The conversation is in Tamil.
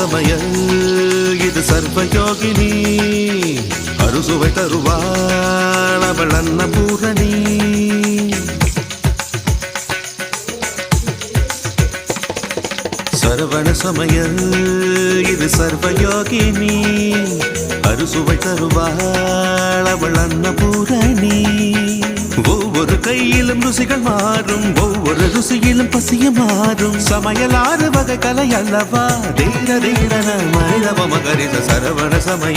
சமயம் இது சர்வயோகினி அறுசுவை தருவாள் அவள் அன்னபூரணி சரவண சமய இது சர்வயோகினி அறுசுவை தருவாள் அவள் அன்னபூரணி ஒவ்வொரு கையிலும் ருசிகள் மாறும் ஒவ்வொரு ருசியிலும் பசிய மாறும் சமையல் 6 வகை கலை அல்லவா தீர தீரன மனிதவ மகரித சரவண சமய